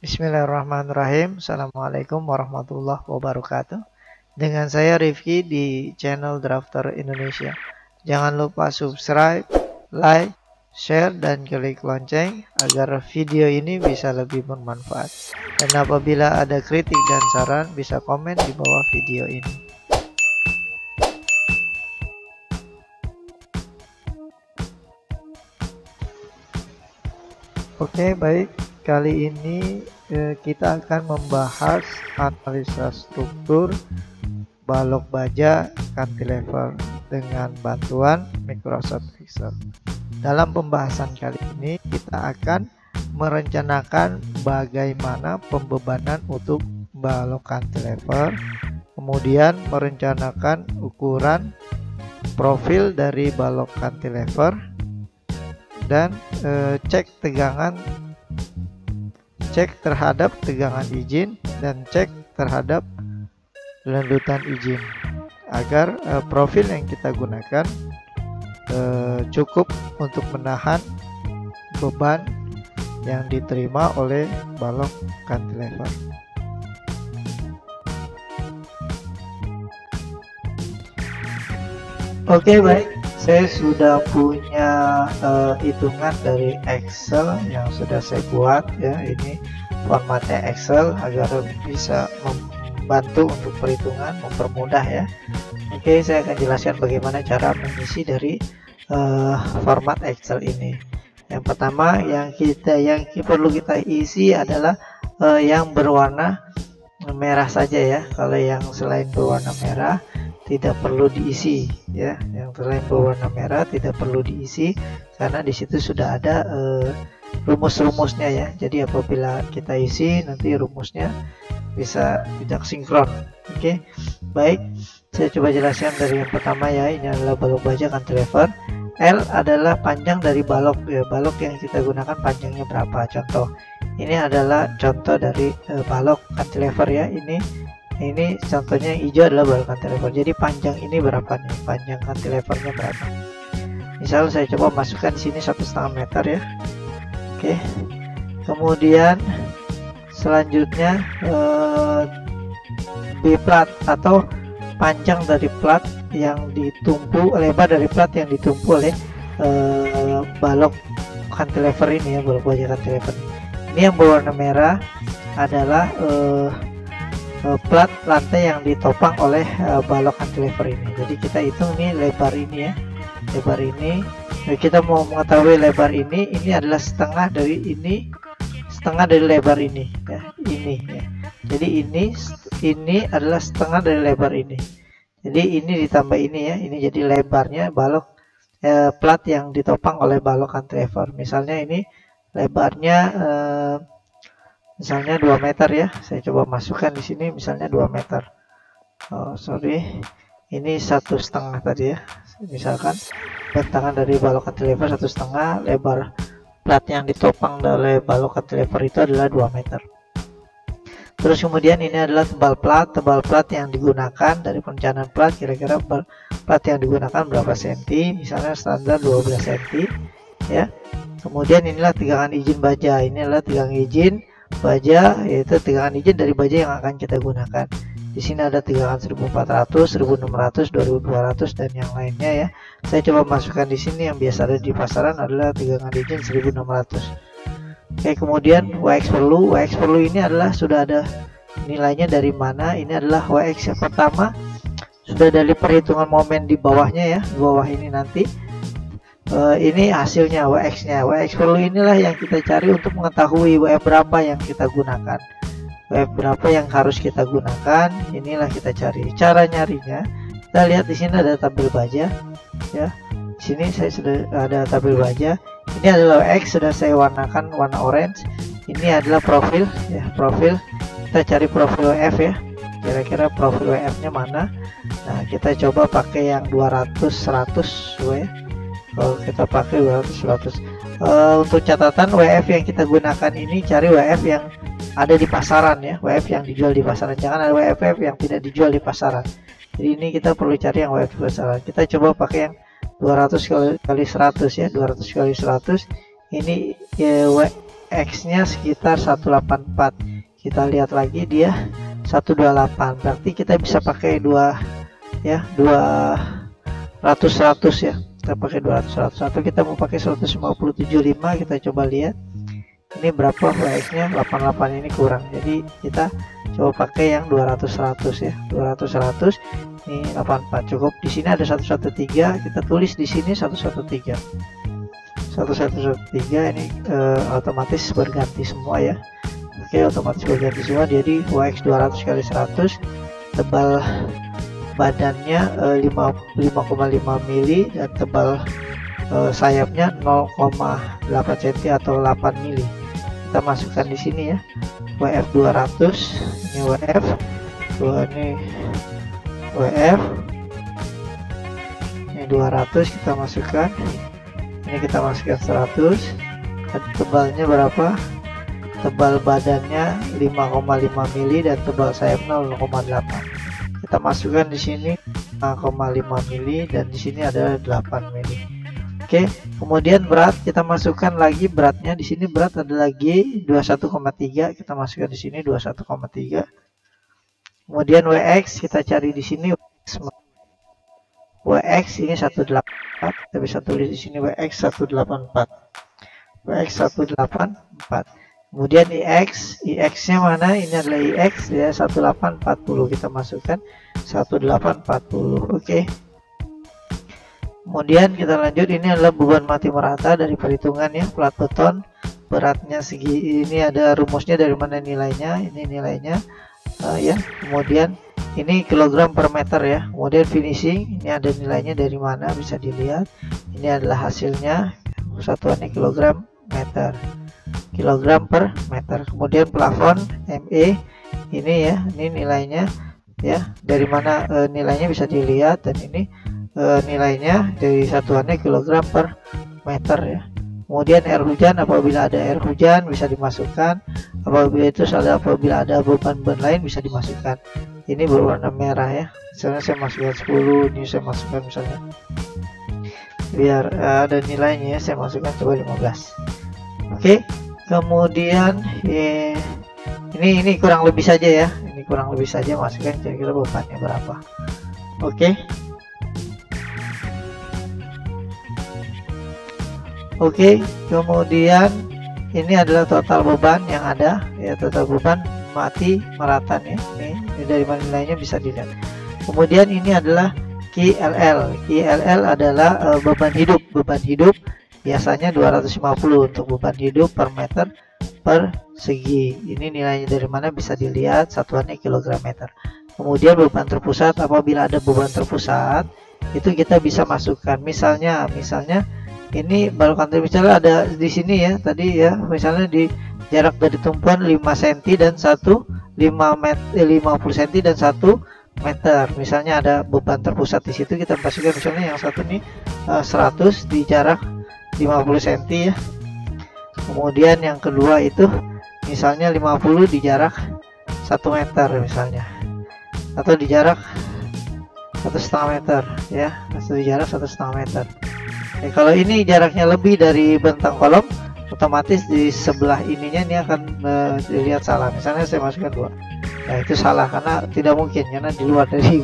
Bismillahirrahmanirrahim. Assalamualaikum warahmatullahi wabarakatuh. Dengan saya Rifki di channel Drafter Indonesia. Jangan lupa subscribe, like, share, dan klik lonceng agar video ini bisa lebih bermanfaat. Dan apabila ada kritik dan saran, bisa komen di bawah video ini. Oke, baik. Kali ini kita akan membahas analisa struktur balok baja cantilever dengan bantuan Microsoft Excel. Dalam pembahasan kali ini kita akan merencanakan bagaimana pembebanan untuk balok cantilever, kemudian merencanakan ukuran profil dari balok cantilever, dan cek terhadap tegangan izin dan cek terhadap lendutan izin agar profil yang kita gunakan cukup untuk menahan beban yang diterima oleh balok cantilever. Oke, baik. Saya sudah punya hitungan dari Excel yang sudah saya buat ya. Ini formatnya Excel agar bisa membantu untuk perhitungan, mempermudah ya. Oke, saya akan jelaskan bagaimana cara mengisi dari format Excel ini. Yang pertama yang perlu kita isi adalah yang berwarna merah saja ya. Kalau yang selain berwarna merah tidak perlu diisi ya. Yang selain berwarna merah tidak perlu diisi karena di situ sudah ada rumus-rumusnya ya. Jadi apabila kita isi nanti rumusnya bisa tidak sinkron. Oke, baik. Saya coba jelaskan dari yang pertama ya. Ini adalah balok baja cantilever. L adalah panjang dari balok ya. Balok yang kita gunakan panjangnya berapa? Contoh. Ini adalah contoh dari balok cantilever ya. Ini contohnya yang hijau adalah balok cantilever. Jadi panjang ini berapa nih? Panjang cantilevernya berapa? Misal saya coba masukkan di sini 1,5 meter ya. Oke. Kemudian selanjutnya B plat atau panjang dari plat yang ditumpu, lebar dari plat yang ditumpu oleh balok cantilever ini ya, balok baja cantilever. Ini yang berwarna merah adalah plat lantai yang ditopang oleh balok cantilever ini. Jadi kita hitung nih lebar ini ya, lebar ini. Kita mau mengetahui lebar ini adalah setengah dari ini, setengah dari lebar ini ya, ini ya. Jadi ini adalah setengah dari lebar ini. Jadi ini ditambah ini ya, ini jadi lebarnya balok plat yang ditopang oleh balok cantilever. Misalnya ini lebarnya misalnya 2 meter ya. Saya coba masukkan di sini misalnya 2 meter. Oh, sorry. Ini 1,5 tadi ya. Misalkan bentangan dari balok cantilever 1,5, lebar plat yang ditopang oleh balok cantilever itu adalah 2 meter. Terus kemudian ini adalah tebal plat yang digunakan dari perencanaan plat, kira-kira plat yang digunakan berapa senti, misalnya standar 12 cm ya. Kemudian inilah tegangan izin baja. Ini adalah tegangan izin baja, yaitu tegangan izin dari baja yang akan kita gunakan. Di sini ada tegangan 1400, 1600, 2200 dan yang lainnya ya. Saya coba masukkan di sini yang biasa ada di pasaran adalah tegangan izin 1600. Oke, kemudian WX perlu ini adalah sudah ada nilainya dari mana. Ini adalah WX yang pertama sudah dari perhitungan momen di bawahnya ya, di bawah ini nanti. Ini hasilnya WX-nya. WX perlu inilah yang kita cari untuk mengetahui WF berapa yang kita gunakan. WF berapa yang harus kita gunakan, inilah kita cari. Cara nyarinya, kita lihat di sini ada tabel baja ya. Di sini saya sudah ada tabel baja. Ini adalah WX, sudah saya warnakan warna orange. Ini adalah profil ya, profil. Kita cari profil WF ya. Kira-kira profil WF-nya mana? Nah, kita coba pakai yang 200 100 W. Kalau kita pakai 200 100. Untuk catatan WF yang kita gunakan ini cari WF yang ada di pasaran ya, WF yang dijual di pasaran. Jangan ada WF yang tidak dijual di pasaran. Jadi ini kita perlu cari yang WF di pasaran. Kita coba pakai yang 200 kali 100 ya, 200 kali 100 ini ya, X nya sekitar 184. Kita lihat lagi dia 128, berarti kita bisa pakai 200 ya, 200 ya, kita pakai 200 atau kita mau pakai 150/75. Kita coba lihat ini berapa WX nya. 88 ini kurang, jadi kita coba pakai yang 200 ya, 200 ini 84 cukup. Di sini ada 113, kita tulis di sini 113 ini otomatis berganti semua ya. Oke, otomatis berganti semua. Jadi WX 200 kali 100, tebal badannya 5,5 mili dan tebal sayapnya 0,8 cm atau 8 mili. Kita masukkan di sini ya, WF 200, ini WF, ini WF, ini 200 kita masukkan, ini kita masukkan 100. Dan tebalnya berapa? Tebal badannya 5,5 mili dan tebal sayap 0,8. Kita masukkan di sini 5,5 mili dan di sini ada 8 mili. Oke, kemudian berat kita masukkan lagi, beratnya di sini berat adalah G 21,3, kita masukkan di sini 21,3. Kemudian WX kita cari di sini, WX ini 184, kita bisa tulis di sini WX 184, WX 184. Kemudian IX nya mana? Ini adalah IX ya, 1840, kita masukkan 1840. Oke. Kemudian kita lanjut, ini adalah beban mati merata dari perhitungan ya, plat beton beratnya segi, ini ada rumusnya dari mana nilainya, ini nilainya ya. Kemudian ini kilogram per meter ya. Kemudian finishing, ini ada nilainya dari mana, bisa dilihat. Ini adalah hasilnya, satuannya kilogram per meter. Kemudian plafon ME ini ya, ini nilainya ya, dari mana nilainya bisa dilihat, dan ini nilainya dari satuannya kilogram per meter ya. Kemudian air hujan, apabila ada air hujan bisa dimasukkan, apabila ada beban lain bisa dimasukkan. Ini berwarna merah ya, misalnya saya masukkan 10, ini saya masukkan misalnya, biar ada nilainya ya, saya masukkan coba 15. Oke, kemudian ini kurang lebih saja ya, ini kurang lebih saja, masukkan kira-kira bebannya berapa. Oke. Oke, kemudian ini adalah total beban yang ada ya, total beban mati merata nih. Ini dari mana nilainya bisa dilihat. Kemudian ini adalah KLL. KLL adalah beban hidup. Beban hidup biasanya 250 untuk beban hidup per meter persegi. Ini nilainya dari mana bisa dilihat, satuannya kilogram meter. Kemudian beban terpusat, apabila ada beban terpusat itu kita bisa masukkan, misalnya ini balok antar bicara ada di sini ya, tadi ya, misalnya di jarak dari tumpuan 5 cm dan 50 cm dan 1 meter. Misalnya ada beban terpusat di situ, kita masukkan misalnya yang satu nih 100 di jarak 50 cm ya. Kemudian yang kedua itu misalnya 50 di jarak 1 meter misalnya, atau di jarak 1,5 meter ya, atau di jarak 1,5 meter. Kalau ini jaraknya lebih dari bentang kolom, otomatis di sebelah ininya ini akan dilihat salah. Misalnya saya masukkan 2, nah itu salah karena tidak mungkin, karena di luar dari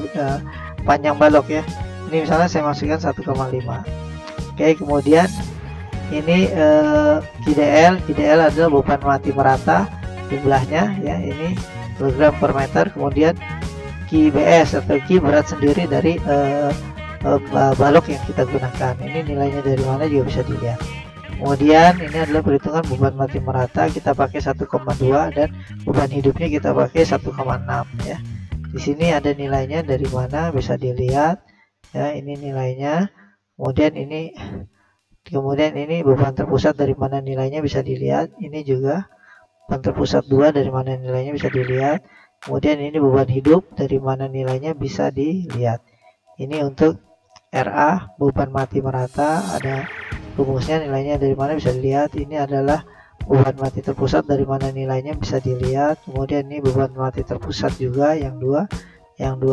panjang balok ya. Ini misalnya saya masukkan 1,5. Oke, kemudian ini KDL adalah beban mati merata jumlahnya ya, ini kilogram per meter. Kemudian KBS atau Ki berat sendiri dari balok yang kita gunakan, ini nilainya dari mana juga bisa dilihat. Kemudian ini adalah perhitungan beban mati merata, kita pakai 1,2 dan beban hidupnya kita pakai 1,6 ya. Di sini ada nilainya dari mana bisa dilihat ya, ini nilainya. Kemudian ini beban terpusat dari mana nilainya bisa dilihat, ini juga beban terpusat 2 dari mana nilainya bisa dilihat. Kemudian ini beban hidup dari mana nilainya bisa dilihat. Ini untuk RA beban mati merata, ada rumusnya, nilainya dari mana bisa dilihat. Ini adalah beban mati terpusat dari mana nilainya bisa dilihat. Kemudian ini beban mati terpusat juga yang dua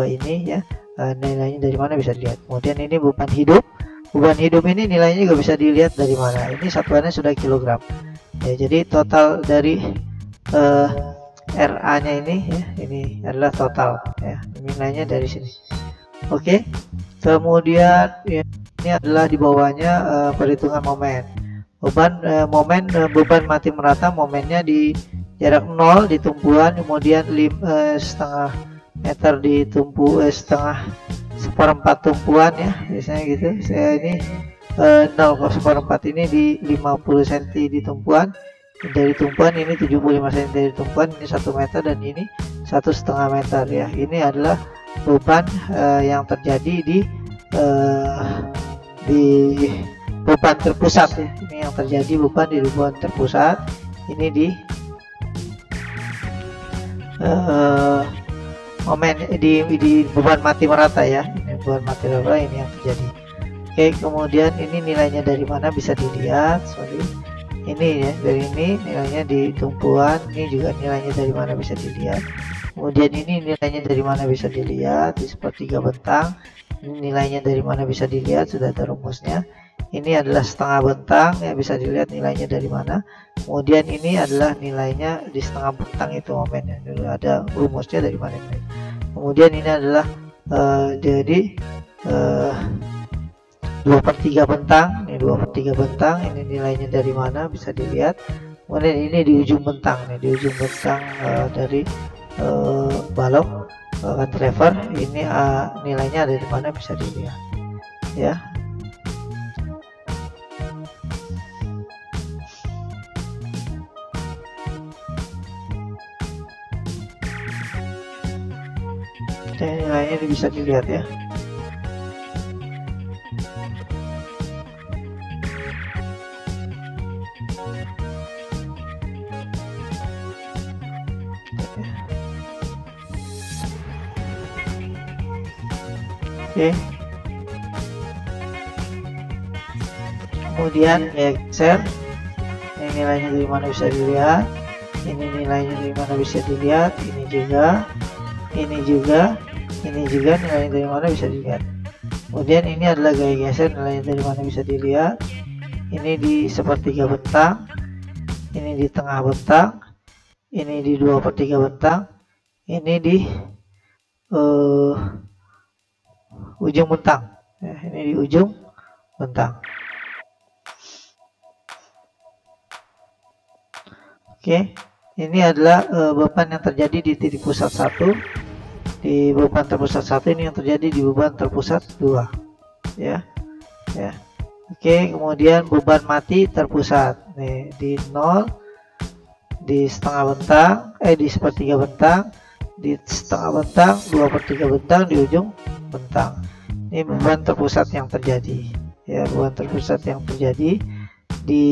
ini ya, nilainya dari mana bisa dilihat. Kemudian ini beban hidup ini nilainya juga bisa dilihat dari mana. Ini satuannya sudah kilogram. ya. Jadi total dari RA nya ini ya, ini adalah total ya, nilainya dari sini. Oke, kemudian ya, ini adalah di bawahnya perhitungan momen. Beban mati merata, momennya di jarak 0 di tumpuan, kemudian setengah meter di setengah seperempat tumpuan ya, biasanya gitu. Saya ini 0,4 ini di 50 cm di tumpuan, dari tumpuan ini 75 cm dari tumpuan, ini 1 meter, dan ini 1,5 meter ya. Ini adalah beban yang terjadi di beban terpusat ya. Ini yang terjadi beban di beban terpusat, ini di di beban mati merata ya. Ini beban mati merata, ini yang terjadi. Oke, kemudian ini nilainya dari mana bisa dilihat, ini ya, dari ini nilainya di tumpuan, ini juga nilainya dari mana bisa dilihat. Kemudian ini nilainya dari mana bisa dilihat di sepertiga bentang, ini nilainya dari mana bisa dilihat, sudah ada rumusnya. Ini adalah setengah bentang ya, bisa dilihat nilainya dari mana. Kemudian ini adalah nilainya di setengah bentang, itu momennya, dulu ada rumusnya dari mana. Kemudian ini adalah jadi 2/3 bentang, ini 2/3 bentang, ini nilainya dari mana bisa dilihat. Kemudian ini di ujung bentang, nih di ujung bentang dari balok cantilever, ini nilainya dari mana bisa dilihat ya. Dan nilainya bisa dilihat ya. Oke. Kemudian ya geser, ini nilainya dari mana bisa dilihat, ini nilainya dari mana bisa dilihat, ini juga, ini juga, ini juga nilainya dari mana bisa dilihat. Kemudian ini adalah gaya geser, nilainya dari mana bisa dilihat, ini di sepertiga bentang, ini di tengah bentang, ini di 2/3 bentang, ini di ujung bentang ya, ini di ujung bentang. Oke, ini adalah beban yang terjadi di titik pusat 1, di beban terpusat 1, ini yang terjadi di beban terpusat 2 ya. Oke, kemudian beban mati terpusat nih di 0, di setengah bentang, di sepertiga bentang, di setengah bentang, 2/3 bentang, di ujung bentang. Ini beban terpusat yang terjadi ya, beban terpusat yang terjadi di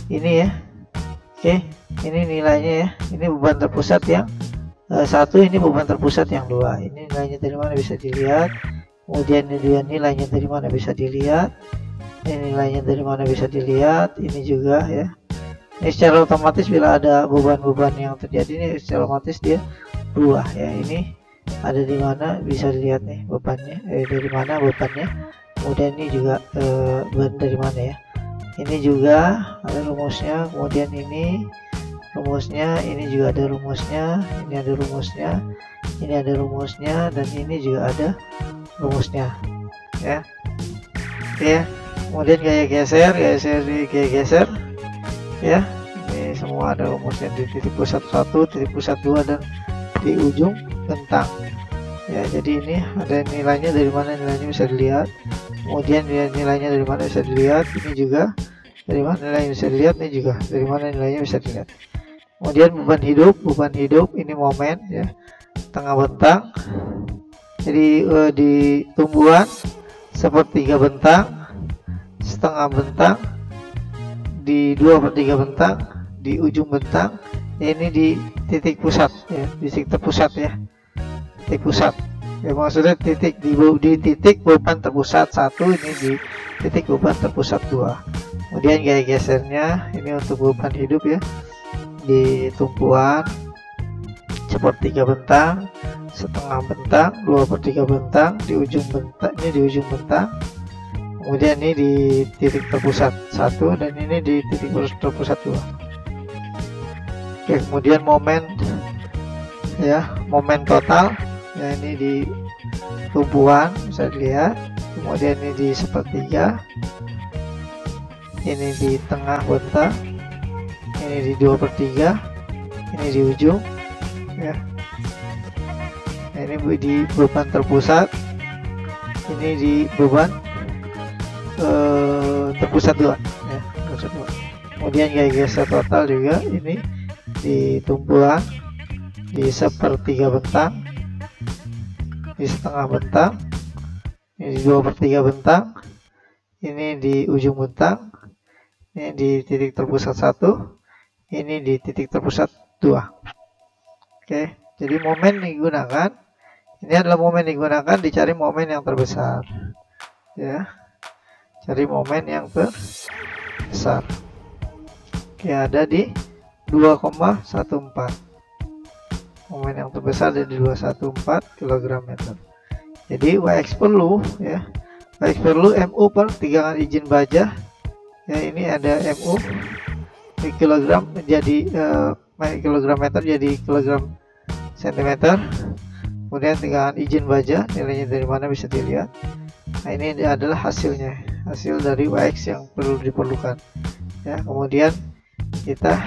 ini ya. Oke, ini nilainya ya, ini beban terpusat yang 1, ini beban terpusat yang 2, ini nilainya dari mana bisa dilihat. Kemudian ini nilainya dari mana bisa dilihat, ini nilainya dari mana bisa dilihat, ini juga ya. Ini secara otomatis bila ada beban-beban yang terjadi ini secara otomatis dia berubah ya. Ini ada di mana bisa dilihat nih bebannya, dari mana bebannya. Kemudian ini juga beban dari mana ya, ini juga ada rumusnya. Kemudian ini rumusnya, ini juga ada rumusnya, ini ada rumusnya, ini ada rumusnya, dan ini juga ada rumusnya ya. Oke, kemudian gaya geser ya, ini semua ada rumusnya di titik pusat 1, titik pusat 2, dan di ujung bentang ya. Jadi ini ada nilainya dari mana nilainya bisa dilihat. Kemudian nilainya dari mana bisa dilihat, ini juga dari mana nilainya bisa dilihat, ini juga dari mana nilainya bisa dilihat. Kemudian beban hidup ini momen ya, tengah bentang, jadi di tumbuhan sepertiga bentang, setengah bentang, di 2/3 bentang, di ujung bentang, ini di titik pusat ya, di titik terpusat ya, titik pusat ya, maksudnya titik di titik beban terpusat 1, ini di titik beban terpusat 2. Kemudian gaya gesernya ini untuk beban hidup ya, di tumpuan sepertiga bentang, setengah bentang, 2/3 bentang, di ujung bentang, ini di ujung bentang, kemudian ini di titik terpusat 1 dan ini di titik terpusat 2. Oke, kemudian momen ya, momen total ya, ini di tumpuan bisa dilihat, kemudian ini di sepertiga, ini di tengah bentang, ini di 2/3, ini di ujung ya. Nah, ini di beban terpusat, ini di beban terpusat 2 ya, terpusat 2. Kemudian gaya geser total juga ini di tumpuan, di sepertiga bentang, di setengah bentang, ini di 2/3 bentang, ini di ujung bentang, ini di titik terpusat 1, ini di titik terpusat 2. Oke, jadi momen digunakan, ini adalah momen digunakan dicari momen yang terbesar ya, cari momen yang terbesar. Oke, ada di 2,14. Momen yang terbesar ada di 214 kg/m. Jadi Wx perlu ya, Wx perlu mu per tegangan izin baja ya, ini ada mu di kilogram menjadi kilogram-meter jadi kilogram sentimeter. Kemudian tegangan izin baja nilainya dari mana bisa dilihat. Nah, ini adalah hasilnya, hasil dari Wx yang diperlukan ya. Kemudian kita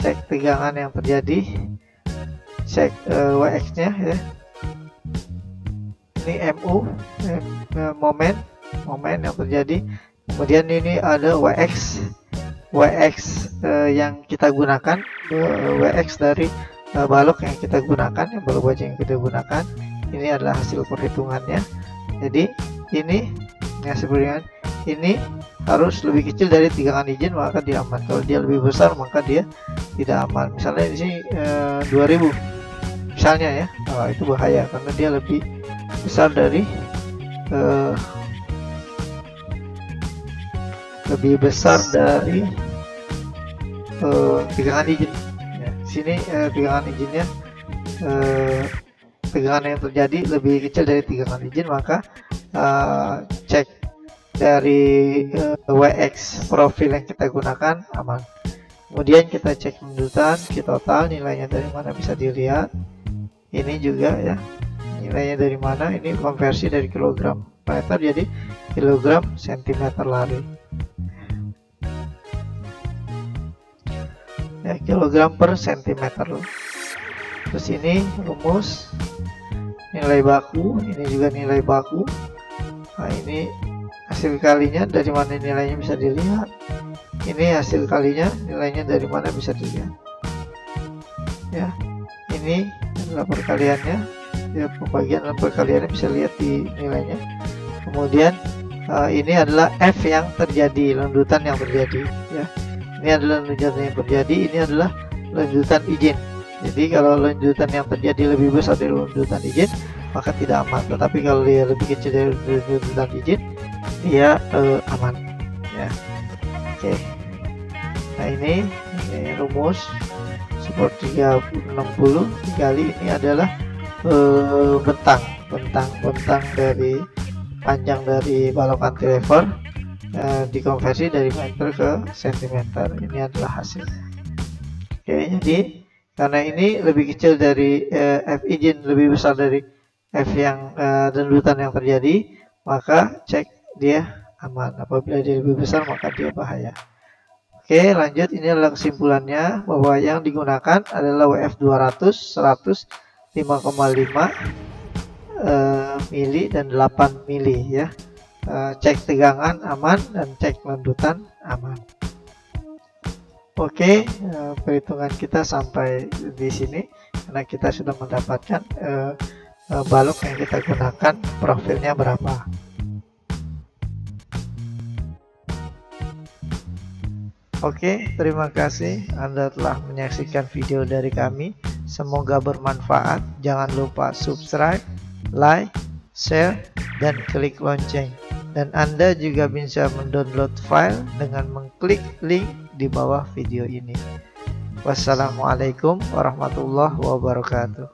cek tegangan yang terjadi, cek Wx nya ya, ini mu momen yang terjadi. Kemudian ini ada Wx yang kita gunakan, Wx dari balok yang kita gunakan, yang balok baja yang kita gunakan. Ini adalah hasil perhitungannya. Jadi ini hasil perhitungan ini harus lebih kecil dari tegangan izin, maka dia aman. Kalau dia lebih besar maka dia tidak aman. Misalnya di sini 2000 misalnya ya, itu bahaya karena dia lebih besar dari tegangan izin ya. Sini tegangan izinnya, tegangan yang terjadi lebih kecil dari tegangan izin, maka cek dari Wx profil yang kita gunakan aman. Kemudian kita cek lendutan Q total, nilainya dari mana bisa dilihat. Ini juga ya, nilainya dari mana, ini konversi dari kilogram meter jadi kilogram sentimeter lari ya, kilogram per sentimeter. Terus ini rumus nilai baku, ini juga nilai baku. Nah, ini hasil kalinya dari mana nilainya bisa dilihat. Ini hasil kalinya nilainya dari mana bisa dilihat ya. Ini adalah perkaliannya ya, pembagian dan perkaliannya bisa lihat di nilainya. Kemudian ini adalah F yang terjadi, lendutan yang terjadi ya. Ini adalah lendutan yang terjadi, ini adalah lendutan izin. Jadi kalau lendutan yang terjadi lebih besar dari lendutan izin maka tidak aman, tetapi kalau dia lebih kecil dari lendutan izin dia aman ya. Oke, nah ini rumus seperti 60 dikali ini adalah bentang dari panjang dari balok cantilever dikonversi dari meter ke sentimeter. Ini adalah hasilnya. Oke, jadi karena ini lebih kecil dari F izin, lebih besar dari F yang lendutan yang terjadi, maka cek dia aman. Apabila dia lebih besar maka dia bahaya. Oke, lanjut. Ini adalah kesimpulannya bahwa yang digunakan adalah WF 200, 100, 5,5 mili dan 8 mili ya. Cek tegangan aman dan cek lendutan aman. Oke, perhitungan kita sampai di sini karena kita sudah mendapatkan balok yang kita gunakan profilnya berapa. Oke, terima kasih Anda telah menyaksikan video dari kami. Semoga bermanfaat. Jangan lupa subscribe, like, share, dan klik lonceng. Dan Anda juga bisa mendownload file dengan mengklik link di bawah video ini. Wassalamualaikum warahmatullahi wabarakatuh.